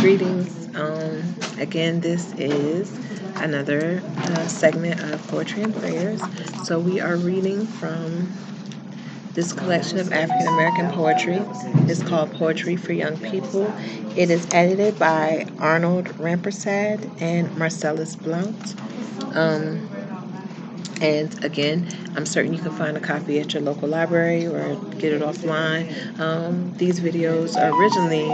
Greetings. Again, this is another segment of Poetry and Prayers. So, we are reading from this collection of African American poetry. It's called Poetry for Young People. It is edited by Arnold Rampersad and Marcellus Blount. And again, I'm certain you can find a copy at your local library or get it offline. These videos are originally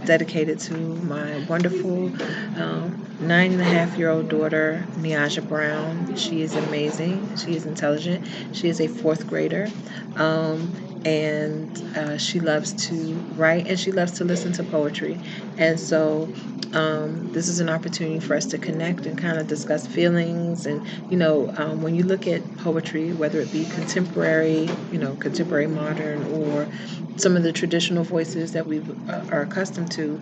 dedicated to my wonderful 9.5-year-old daughter, Niaja Brown. She is amazing. She is intelligent. She is a fourth grader. And she loves to write and she loves to listen to poetry. And so this is an opportunity for us to connect and kind of discuss feelings. And, when you look at poetry, whether it be contemporary, contemporary modern, or some of the traditional voices that we are accustomed to,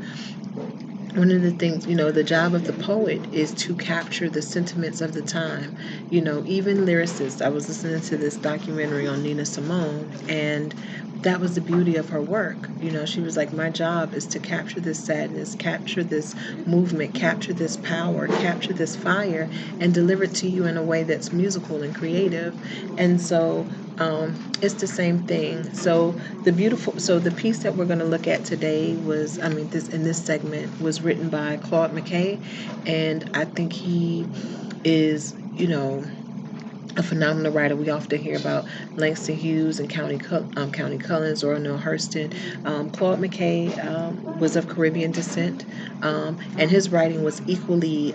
one of the things, the job of the poet is to capture the sentiments of the time. Even lyricists, I was listening to this documentary on Nina Simone, and that was the beauty of her work. She was like, my job is to capture this sadness, capture this movement, capture this power, capture this fire, and deliver it to you in a way that's musical and creative. And so it's the same thing. So the piece that we're going to look at today this segment was written by Claude McKay, and I think he is, a phenomenal writer. We often hear about Langston Hughes and County Cullens or Neil Hurston. Claude McKay was of Caribbean descent, and his writing was equally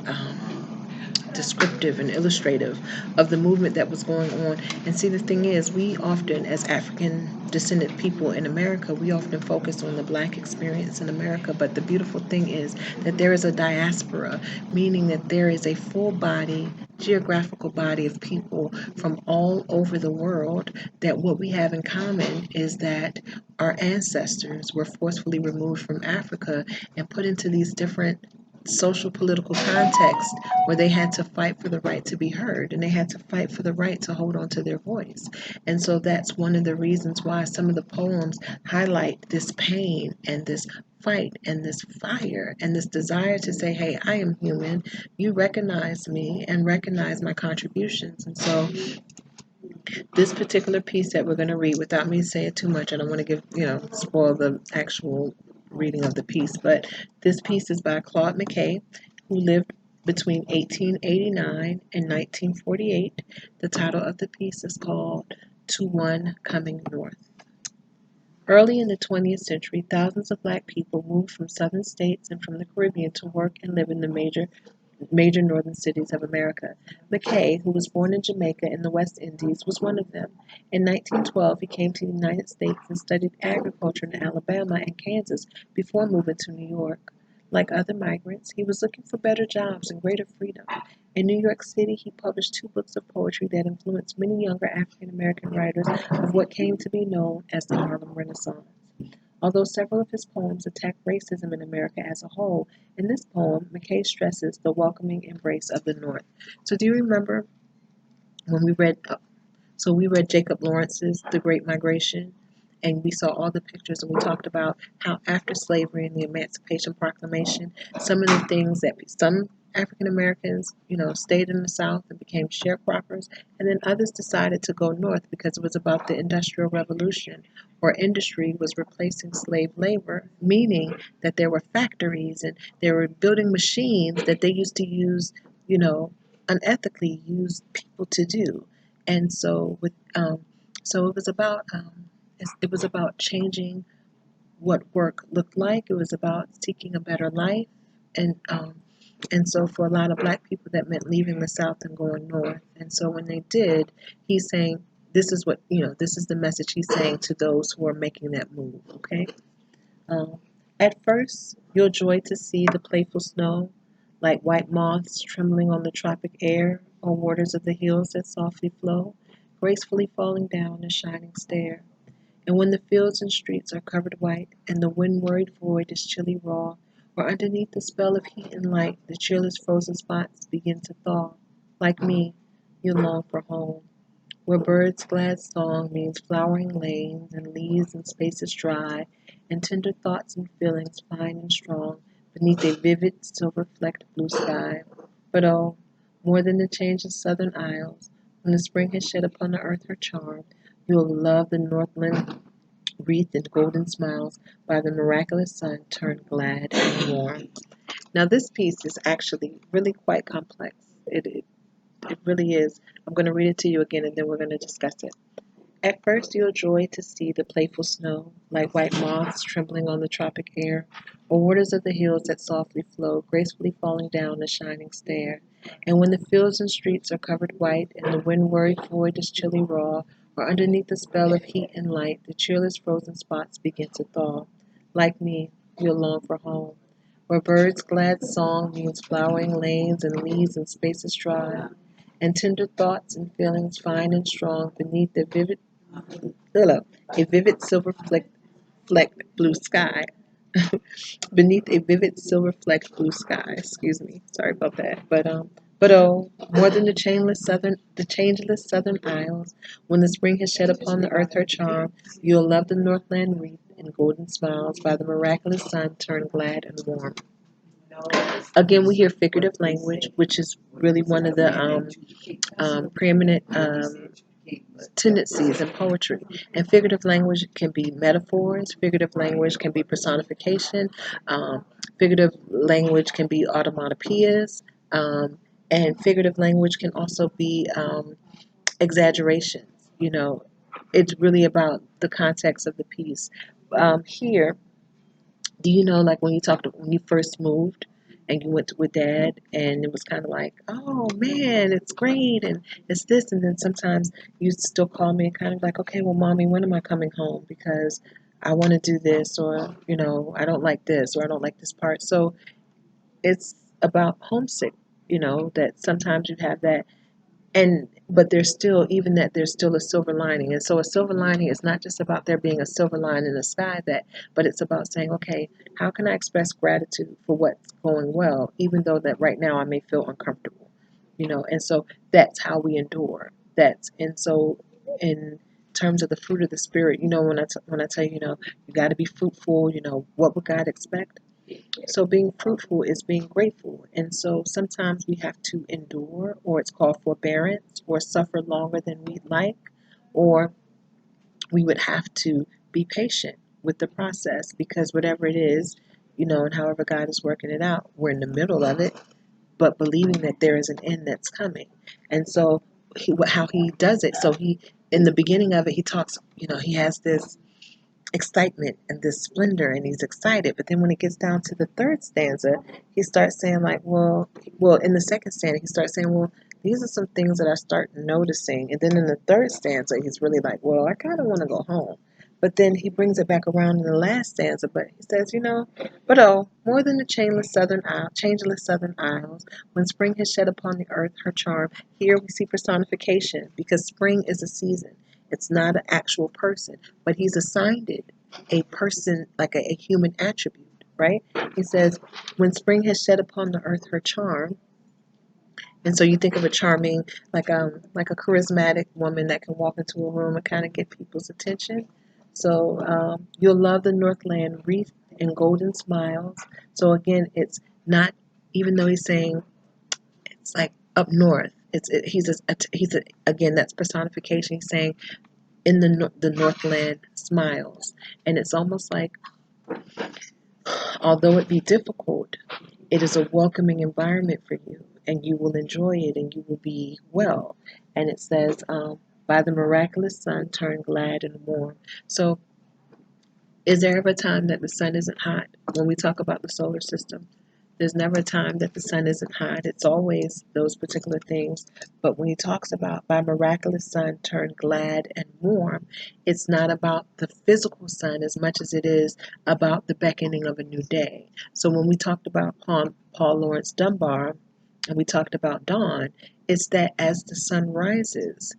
descriptive and illustrative of the movement that was going on. And see, the thing is, we often, as African descendant people in America, we often focus on the Black experience in America. But the beautiful thing is that there is a diaspora, meaning that there is a full body, geographical body of people from all over the world, that what we have in common is that our ancestors were forcefully removed from Africa and put into these different social political context where they had to fight for the right to be heard, and they had to fight for the right to hold on to their voice. And so that's one of the reasons why some of the poems highlight this pain and this fight and this fire and this desire to say, hey, I am human, you recognize me and recognize my contributions. And so this particular piece that we're going to read, without me saying too much, I don't want to spoil the actual reading of the piece, but this piece is by Claude McKay, who lived between 1889 and 1948. The title of the piece is called To One Coming North. Early in the 20th century, thousands of Black people moved from southern states and from the Caribbean to work and live in the major northern cities of America. McKay, who was born in Jamaica in the West Indies, was one of them. In 1912, he came to the United States and studied agriculture in Alabama and Kansas before moving to New York. Like other migrants, he was looking for better jobs and greater freedom. In New York City, he published 2 books of poetry that influenced many younger African American writers of what came to be known as the Harlem Renaissance. Although several of his poems attack racism in America as a whole, in this poem, McKay stresses the welcoming embrace of the North. So do you remember when we read Jacob Lawrence's The Great Migration, and we saw all the pictures, and we talked about how after slavery and the Emancipation Proclamation, some of the things that some African Americans, stayed in the South and became sharecroppers, and then others decided to go north because it was about the Industrial Revolution, where industry was replacing slave labor, meaning that there were factories and they were building machines that they used to use, unethically use people to do. And so it was about changing what work looked like. It was about seeking a better life, and so for a lot of Black people, that meant leaving the South and going north. And so when they did, he's saying this is the message he's saying to those who are making that move. Okay. At first, you'll joy to see the playful snow, like white moths trembling on the tropic air, or waters of the hills that softly flow, gracefully falling down a shining stair. And when the fields and streets are covered white, and the wind-worried void is chilly raw, or underneath the spell of heat and light, the cheerless frozen spots begin to thaw. Like me, you long for home, where birds' glad song means flowering lanes and leaves and spaces dry, and tender thoughts and feelings fine and strong beneath a vivid silver-flecked blue sky. But oh, more than the change in southern isles, when the spring has shed upon the earth her charm, you'll love the northland wreathed in golden smiles by the miraculous sun turned glad and warm. Now, this piece is actually really quite complex. It really is. I'm going to read it to you again and then we're going to discuss it. At first you'll joy to see the playful snow, like white moths trembling on the tropic air, or waters of the hills that softly flow, gracefully falling down a shining stair. And when the fields and streets are covered white, and the wind-worried void is chilly raw, or underneath the spell of heat and light, the cheerless frozen spots begin to thaw. Like me, you'll long for home, where birds' glad song means flowering lanes and leaves and spaces dry, and tender thoughts and feelings fine and strong beneath the vivid Hello, a vivid silver flecked blue sky. Beneath a vivid silver flecked blue sky. Excuse me. Sorry about that. But oh, more than the changeless southern isles, when the spring has shed upon the earth her charm, you'll love the northland wreath in golden smiles by the miraculous sun turned glad and warm. Again, we hear figurative language, which is really one of the preeminent tendencies in poetry. And figurative language can be metaphors, figurative language can be personification, figurative language can be automatopoeias, and figurative language can also be exaggerations. You know, it's really about the context of the piece. Here, do you know, like when you first moved and you went with dad, and it was kind of like, oh man, it's great, and it's this, and then sometimes you still call me and kind of like, okay, well, mommy, when am I coming home? Because I want to do this, or I don't like this, or I don't like this part. So it's about homesick. That sometimes you have that, and but there's still, even that, there's still a silver lining. And so a silver lining is not just about there being a silver line in the sky, but it's about saying, okay, how can I express gratitude for what's going well, even though that right now I may feel uncomfortable. And so that's how we endure. That's and so in terms of the fruit of the spirit, when I tell you, you got to be fruitful. What would God expect? So being fruitful is being grateful. And so sometimes we have to endure, or it's called forbearance, or suffer longer than we'd like, or we would have to be patient with the process, because whatever it is, and however God is working it out, we're in the middle of it, but believing that there is an end that's coming. And so how he does it. So in the beginning of it, he talks, he has this excitement and this splendor, and he's excited. But then when it gets down to the third stanza, he starts saying like, well, in the second stanza, he starts saying, well, these are some things that I start noticing. And then in the third stanza, he's really like, well, I kind of want to go home. But then he brings it back around in the last stanza, but he says, but oh, more than the changeless southern isles, when spring has shed upon the earth her charm, here we see personification, because spring is a season. It's not an actual person, but he's assigned it a person, like a human attribute, right? He says, when spring has shed upon the earth her charm, and so you think of a charming, like a charismatic woman that can walk into a room and kind of get people's attention. So you'll love the Northland wreath in golden smiles. So again, it's not, even though he's saying it's like up north. Again, that's personification. He's saying in the Northland smiles, and it's almost like, although it be difficult, it is a welcoming environment for you, and you will enjoy it, and you will be well. And it says, by the miraculous sun turned glad and warm. So is there ever a time that the sun isn't hot when we talk about the solar system? There's never a time that the sun isn't hot. It's always those particular things. But when he talks about by miraculous sun turned glad and warm, it's not about the physical sun as much as it is about the beckoning of a new day. So when we talked about Paul Laurence Dunbar and we talked about dawn, it's that as the sun rises,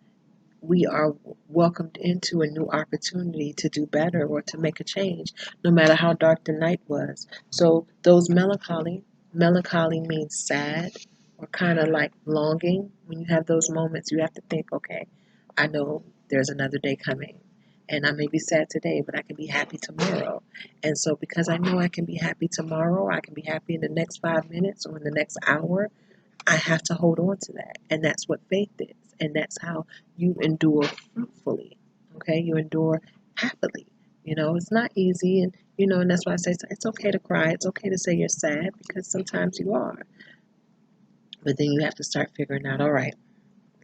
we are welcomed into a new opportunity to do better or to make a change, no matter how dark the night was. So those melancholy means sad or kind of like longing. When you have those moments, you have to think, okay, I know there's another day coming. And I may be sad today, but I can be happy tomorrow. And so because I know I can be happy tomorrow, I can be happy in the next 5 minutes or in the next hour, I have to hold on to that. And that's what faith is. And that's how you endure fruitfully. Okay? You endure happily. It's not easy. And that's why I say it's okay to cry. It's okay to say you're sad because sometimes you are. But then you have to start figuring out, all right,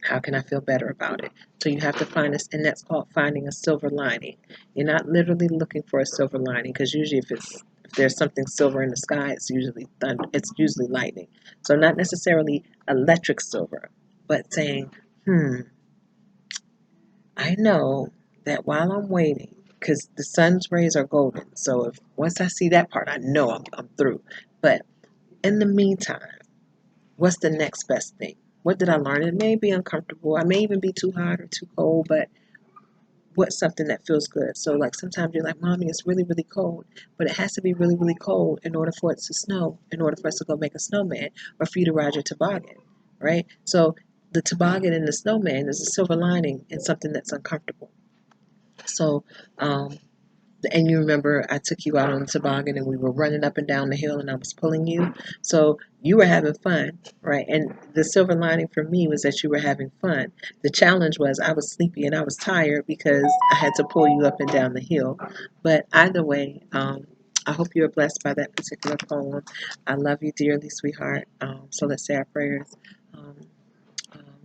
how can I feel better about it? So you have to find this, and that's called finding a silver lining. You're not literally looking for a silver lining because usually if there's something silver in the sky, it's usually thunder, it's usually lightning. So not necessarily electric silver, but saying, I know that while I'm waiting, because the sun's rays are golden. So if once I see that part, I know I'm through. But in the meantime, what's the next best thing? What did I learn? It may be uncomfortable. I may even be too hot or too cold, but what's something that feels good? So, like, sometimes you're like, Mommy, it's really, really cold, but it has to be really, really cold in order for it to snow, in order for us to go make a snowman or for you to ride your toboggan, right? So, the toboggan and the snowman is a silver lining in something that's uncomfortable. So, and you remember I took you out on the toboggan and we were running up and down the hill and I was pulling you. So you were having fun, right? And the silver lining for me was that you were having fun. The challenge was I was sleepy and I was tired because I had to pull you up and down the hill. But either way, I hope you are blessed by that particular poem. I love you dearly, sweetheart. So let's say our prayers. Um,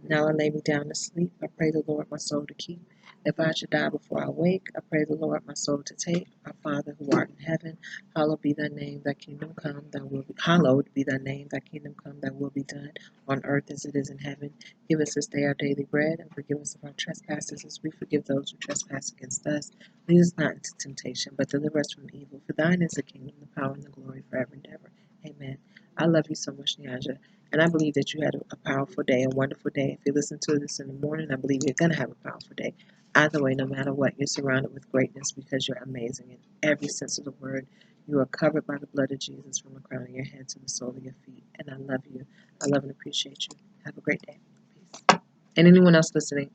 Now I lay me down to sleep. I pray the Lord my soul to keep. If I should die before I wake, I pray the Lord my soul to take. Our Father who art in heaven, hallowed be thy name, thy kingdom come, thy will be hallowed be thy name, thy kingdom come, thy will be done on earth as it is in heaven. Give us this day our daily bread, and forgive us of our trespasses as we forgive those who trespass against us. Lead us not into temptation, but deliver us from evil. For thine is the kingdom, the power, and the glory forever and ever. Amen. I love you so much, Nyaja. And I believe that you had a powerful day, a wonderful day. If you listen to this in the morning, I believe you're going to have a powerful day. Either way, no matter what, you're surrounded with greatness because you're amazing in every sense of the word. You are covered by the blood of Jesus from the crown of your head to the sole of your feet. And I love you. I love and appreciate you. Have a great day. Peace. And anyone else listening,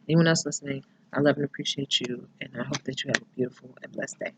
anyone else listening, I love and appreciate you. And I hope that you have a beautiful and blessed day.